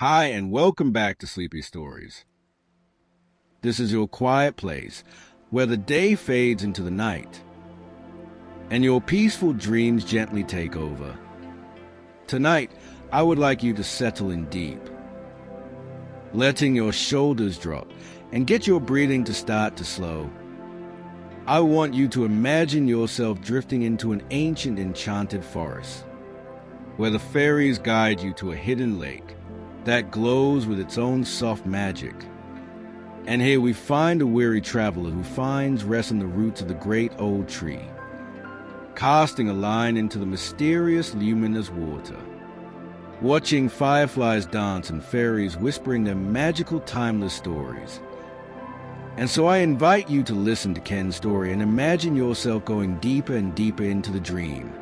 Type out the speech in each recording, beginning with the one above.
Hi, and welcome back to Sleepy Stories. This is your quiet place where the day fades into the night and your peaceful dreams gently take over. Tonight, I would like you to settle in deep, letting your shoulders drop and get your breathing to start to slow. I want you to imagine yourself drifting into an ancient enchanted forest, where the fairies guide you to a hidden lake that glows with its own soft magic. And here we find a weary traveler who finds rest in the roots of the great old tree, casting a line into the mysterious luminous water, watching fireflies dance and fairies whispering their magical timeless stories. And so I invite you to listen to Ken's story and imagine yourself going deeper and deeper into the dream.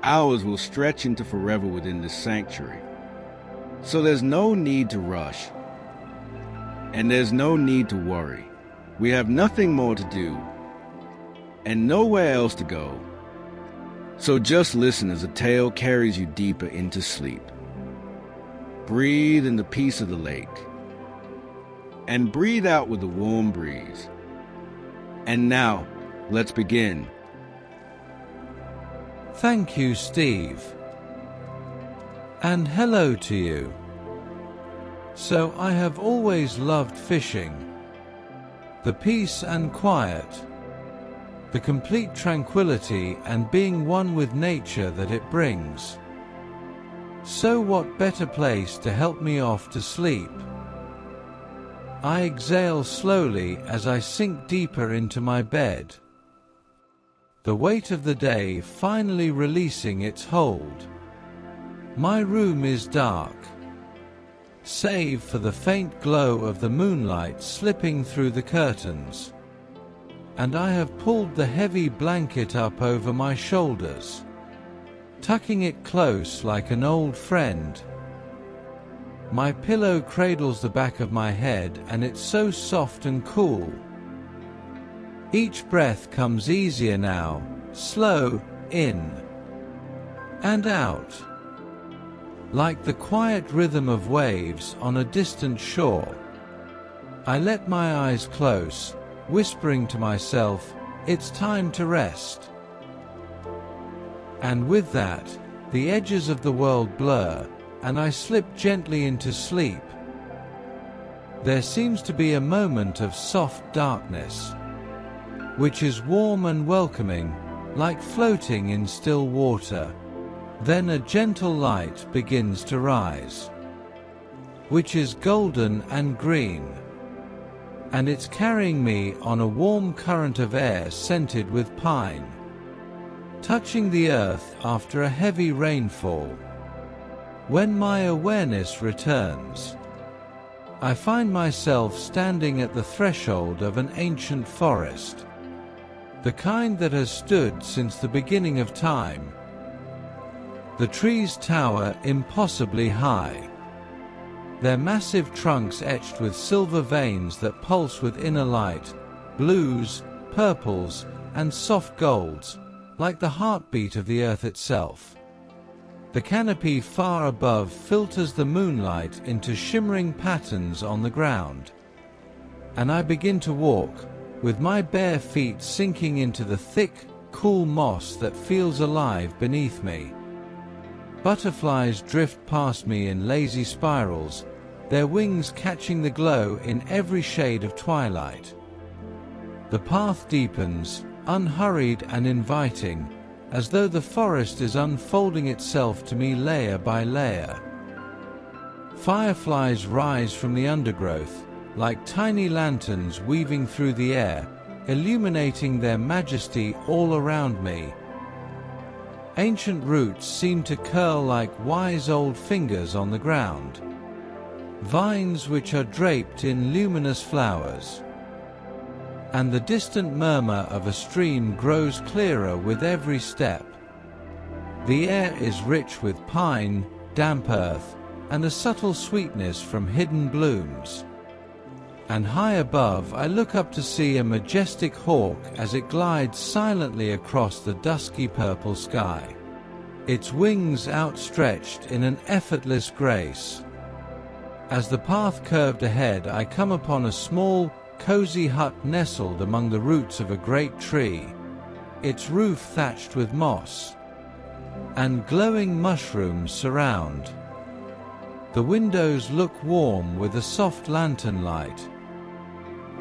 Hours will stretch into forever within this sanctuary. So there's no need to rush, and there's no need to worry. We have nothing more to do, and nowhere else to go. So just listen as the tale carries you deeper into sleep. Breathe in the peace of the lake, and breathe out with the warm breeze. And now, let's begin. Thank you, Steve. And hello to you. So I have always loved fishing. The peace and quiet, the complete tranquility and being one with nature that it brings. So what better place to help me off to sleep? I exhale slowly as I sink deeper into my bed, the weight of the day finally releasing its hold. My room is dark, save for the faint glow of the moonlight slipping through the curtains, and I have pulled the heavy blanket up over my shoulders, tucking it close like an old friend. My pillow cradles the back of my head, and it's so soft and cool. Each breath comes easier now, slow, in and out, like the quiet rhythm of waves on a distant shore. I let my eyes close, whispering to myself, it's time to rest. And with that, the edges of the world blur, and I slip gently into sleep. There seems to be a moment of soft darkness, which is warm and welcoming, like floating in still water. Then a gentle light begins to rise, which is golden and green, and it's carrying me on a warm current of air scented with pine, touching the earth after a heavy rainfall. When my awareness returns, I find myself standing at the threshold of an ancient forest, the kind that has stood since the beginning of time. The trees tower impossibly high, their massive trunks etched with silver veins that pulse with inner light, blues, purples, and soft golds, like the heartbeat of the earth itself. The canopy far above filters the moonlight into shimmering patterns on the ground, and I begin to walk, with my bare feet sinking into the thick, cool moss that feels alive beneath me. Butterflies drift past me in lazy spirals, their wings catching the glow in every shade of twilight. The path deepens, unhurried and inviting, as though the forest is unfolding itself to me layer by layer. Fireflies rise from the undergrowth, like tiny lanterns weaving through the air, illuminating their majesty all around me. Ancient roots seem to curl like wise old fingers on the ground, vines which are draped in luminous flowers. And the distant murmur of a stream grows clearer with every step. The air is rich with pine, damp earth, and a subtle sweetness from hidden blooms. And high above I look up to see a majestic hawk as it glides silently across the dusky purple sky, its wings outstretched in an effortless grace. As the path curved ahead, I come upon a small, cozy hut nestled among the roots of a great tree, its roof thatched with moss, and glowing mushrooms surround. The windows look warm with a soft lantern light,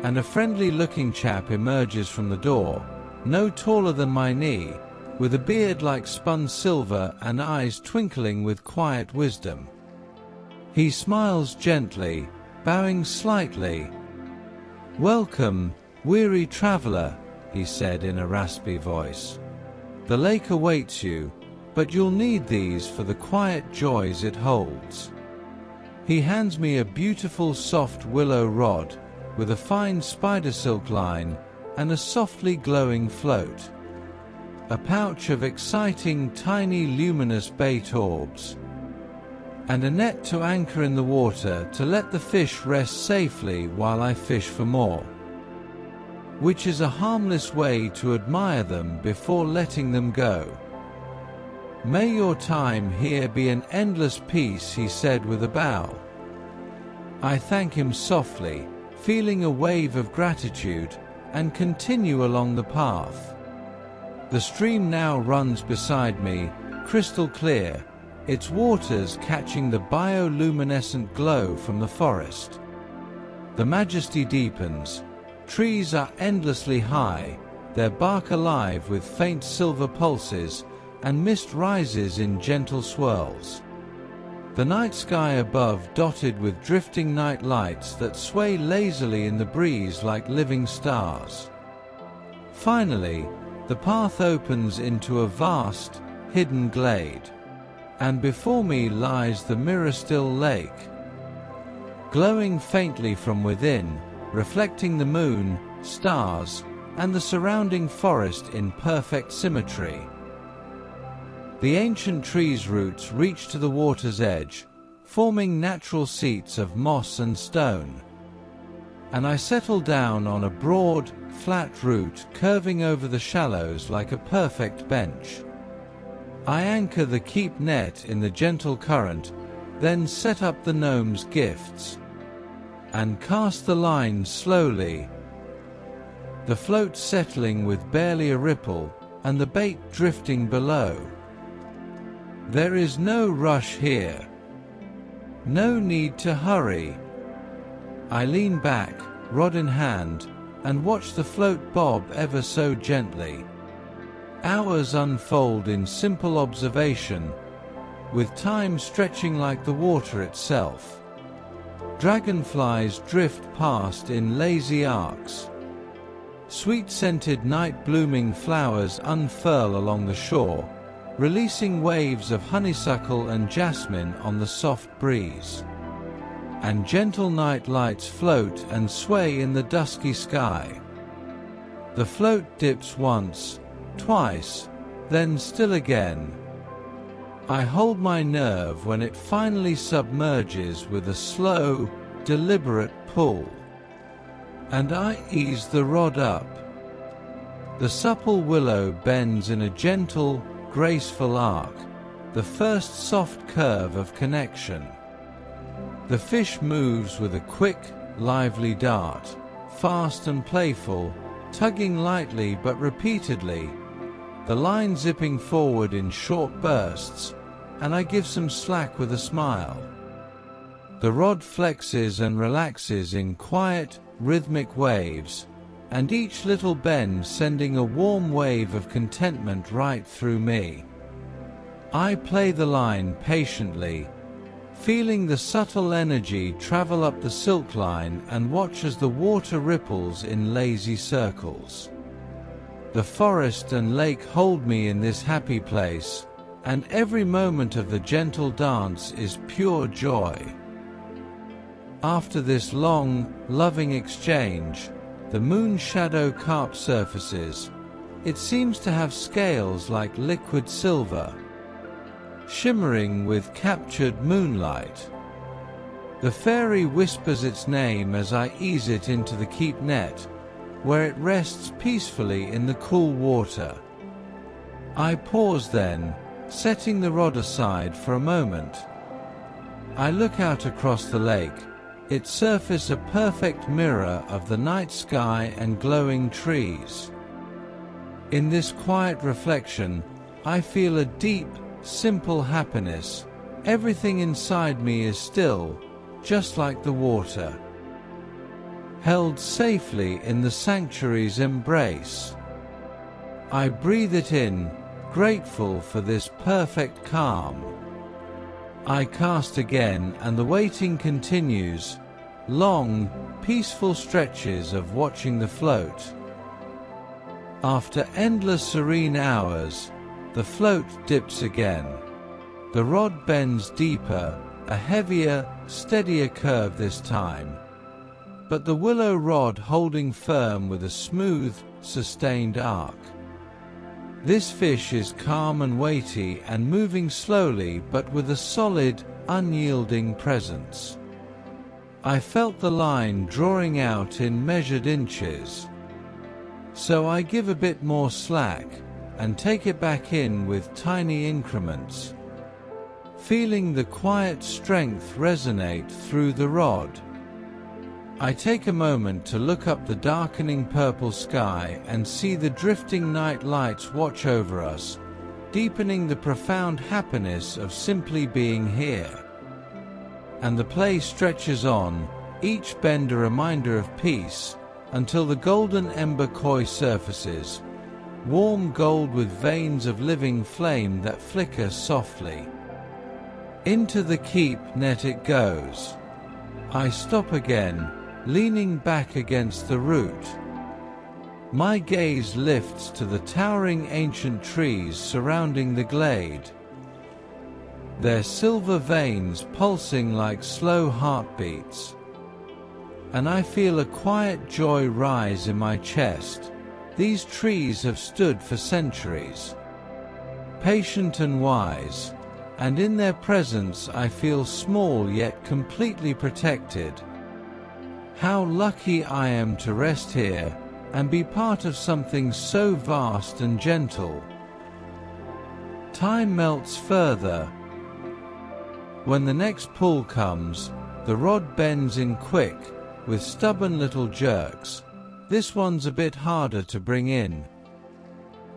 and a friendly-looking chap emerges from the door, no taller than my knee, with a beard like spun silver and eyes twinkling with quiet wisdom. He smiles gently, bowing slightly. "Welcome, weary traveler," he said in a raspy voice. "The lake awaits you, but you'll need these for the quiet joys it holds." He hands me a beautiful soft willow rod with a fine spider silk line and a softly glowing float, a pouch of exciting tiny luminous bait orbs, and a net to anchor in the water to let the fish rest safely while I fish for more, which is a harmless way to admire them before letting them go. "May your time here be an endless peace," he said with a bow. I thank him softly, feeling a wave of gratitude, and continue along the path. The stream now runs beside me, crystal clear, its waters catching the bioluminescent glow from the forest. The majesty deepens. Trees are endlessly high, their bark alive with faint silver pulses, and mist rises in gentle swirls. The night sky above dotted with drifting night lights that sway lazily in the breeze like living stars. Finally, the path opens into a vast, hidden glade, and before me lies the mirror-still lake, glowing faintly from within, reflecting the moon, stars, and the surrounding forest in perfect symmetry. The ancient tree's roots reach to the water's edge, forming natural seats of moss and stone, and I settle down on a broad, flat root curving over the shallows like a perfect bench. I anchor the keep net in the gentle current, then set up the gnome's gifts, and cast the line slowly, the float settling with barely a ripple, and the bait drifting below. There is no rush here. No need to hurry. I lean back, rod in hand, and watch the float bob ever so gently. Hours unfold in simple observation, with time stretching like the water itself. Dragonflies drift past in lazy arcs. Sweet-scented night-blooming flowers unfurl along the shore, releasing waves of honeysuckle and jasmine on the soft breeze. And gentle night lights float and sway in the dusky sky. The float dips once, twice, then still again. I hold my nerve when it finally submerges with a slow, deliberate pull, and I ease the rod up. The supple willow bends in a gentle, graceful arc, the first soft curve of connection. The fish moves with a quick, lively dart, fast and playful, tugging lightly but repeatedly, the line zipping forward in short bursts, and I give some slack with a smile. The rod flexes and relaxes in quiet, rhythmic waves, and each little bend sending a warm wave of contentment right through me. I play the line patiently, feeling the subtle energy travel up the silk line and watch as the water ripples in lazy circles. The forest and lake hold me in this happy place, and every moment of the gentle dance is pure joy. After this long, loving exchange, the moon's shadow carp surfaces. It seems to have scales like liquid silver, shimmering with captured moonlight. The fairy whispers its name as I ease it into the keep net, where it rests peacefully in the cool water. I pause then, setting the rod aside for a moment, I look out across the lake, its surface a perfect mirror of the night sky and glowing trees. In this quiet reflection, I feel a deep, simple happiness. Everything inside me is still, just like the water, held safely in the sanctuary's embrace. I breathe it in, grateful for this perfect calm. I cast again and the waiting continues, long, peaceful stretches of watching the float. After endless serene hours, the float dips again. The rod bends deeper, a heavier, steadier curve this time, but the willow rod holding firm with a smooth, sustained arc. This fish is calm and weighty and moving slowly but with a solid, unyielding presence. I felt the line drawing out in measured inches, so I give a bit more slack and take it back in with tiny increments, feeling the quiet strength resonate through the rod. I take a moment to look up the darkening purple sky and see the drifting night lights watch over us, deepening the profound happiness of simply being here. And the play stretches on, each bend a reminder of peace, until the golden ember koi surfaces, warm gold with veins of living flame that flicker softly. Into the keep net it goes. I stop again, leaning back against the root. My gaze lifts to the towering ancient trees surrounding the glade, their silver veins pulsing like slow heartbeats. And I feel a quiet joy rise in my chest. These trees have stood for centuries, patient and wise, and in their presence I feel small yet completely protected. How lucky I am to rest here and be part of something so vast and gentle. Time melts further. When the next pull comes, the rod bends in quick, with stubborn little jerks. This one's a bit harder to bring in,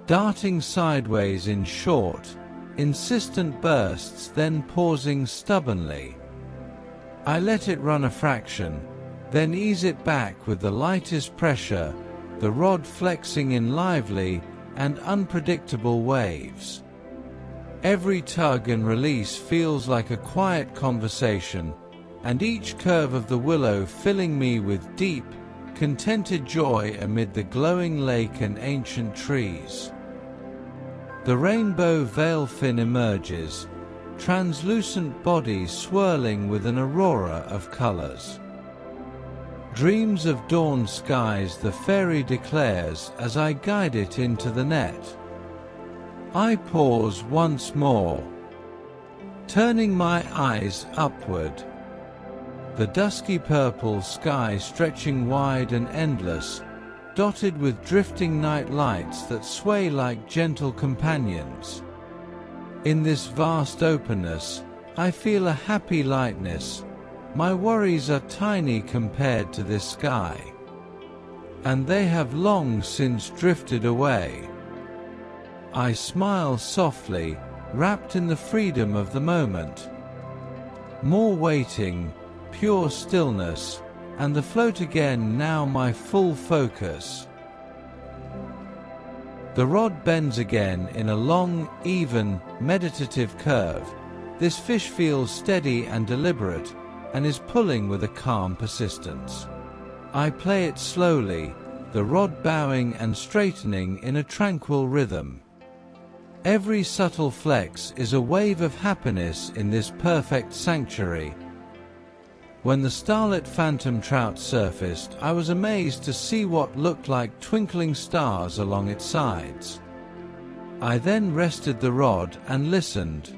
darting sideways in short, insistent bursts, then pausing stubbornly. I let it run a fraction, then ease it back with the lightest pressure, the rod flexing in lively and unpredictable waves. Every tug and release feels like a quiet conversation, and each curve of the willow filling me with deep, contented joy amid the glowing lake and ancient trees. The rainbow veil fin emerges, translucent body swirling with an aurora of colors. Dreams of dawn skies the fairy declares as I guide it into the net. I pause once more, turning my eyes upward. The dusky purple sky stretching wide and endless, dotted with drifting night lights that sway like gentle companions. In this vast openness, I feel a happy lightness. My worries are tiny compared to this sky, and they have long since drifted away. I smile softly, wrapped in the freedom of the moment. More waiting, pure stillness, and the float again now my full focus. The rod bends again in a long, even, meditative curve. This fish feels steady and deliberate, and is pulling with a calm persistence. I play it slowly, the rod bowing and straightening in a tranquil rhythm. Every subtle flex is a wave of happiness in this perfect sanctuary. When the starlit phantom trout surfaced, I was amazed to see what looked like twinkling stars along its sides. I then rested the rod and listened.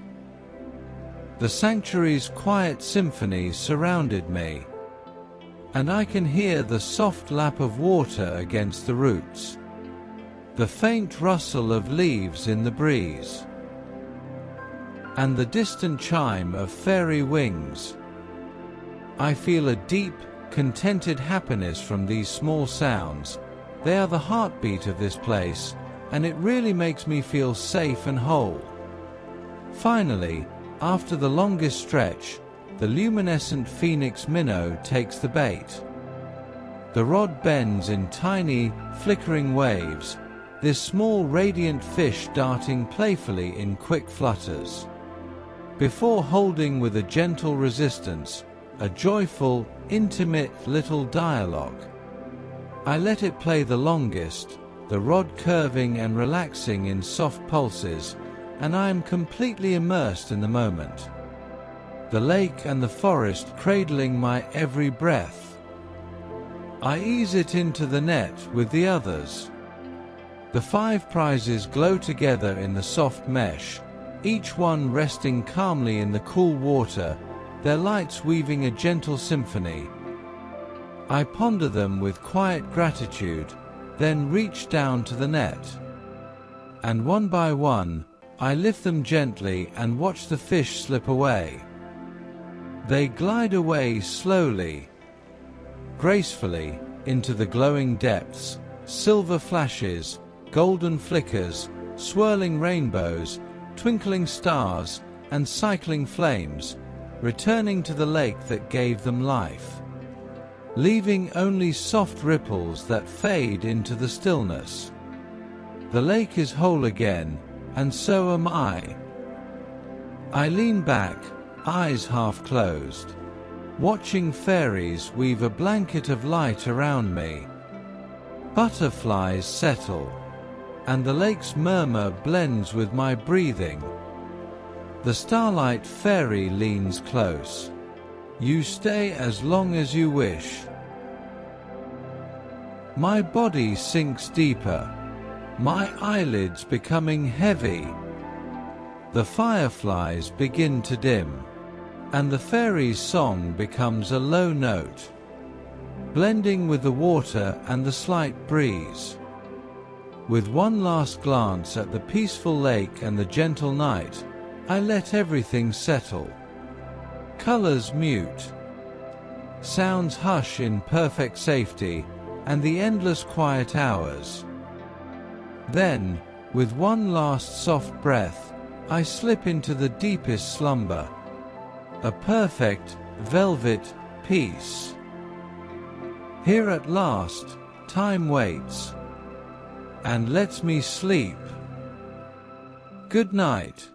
The sanctuary's quiet symphony surrounded me, and I can hear the soft lap of water against the roots, the faint rustle of leaves in the breeze. and the distant chime of fairy wings. I feel a deep, contented happiness from these small sounds. They are the heartbeat of this place, and it really makes me feel safe and whole. Finally, after the longest stretch, the luminescent phoenix minnow takes the bait. The rod bends in tiny, flickering waves, this small radiant fish darting playfully in quick flutters. Before holding with a gentle resistance, a joyful, intimate little dialogue. I let it play the longest, the rod curving and relaxing in soft pulses, and I am completely immersed in the moment. The lake and the forest cradling my every breath. I ease it into the net with the others. The 5 prizes glow together in the soft mesh, each one resting calmly in the cool water, their lights weaving a gentle symphony. I ponder them with quiet gratitude, then reach down to the net. And one by one, I lift them gently and watch the fish slip away. They glide away slowly, gracefully, into the glowing depths, silver flashes, golden flickers, swirling rainbows, twinkling stars, and cycling flames, returning to the lake that gave them life, leaving only soft ripples that fade into the stillness. The lake is whole again, and so am I. I lean back, eyes half closed, watching fairies weave a blanket of light around me. Butterflies settle, and the lake's murmur blends with my breathing. The starlight fairy leans close. You stay as long as you wish. My body sinks deeper, my eyelids becoming heavy. The fireflies begin to dim, and the fairy's song becomes a low note, blending with the water and the slight breeze. With one last glance at the peaceful lake and the gentle night, I let everything settle. Colors mute, sounds hush in perfect safety, and the endless quiet hours. Then, with one last soft breath, I slip into the deepest slumber, a perfect, velvet peace. Here at last, time waits, and lets me sleep. Good night.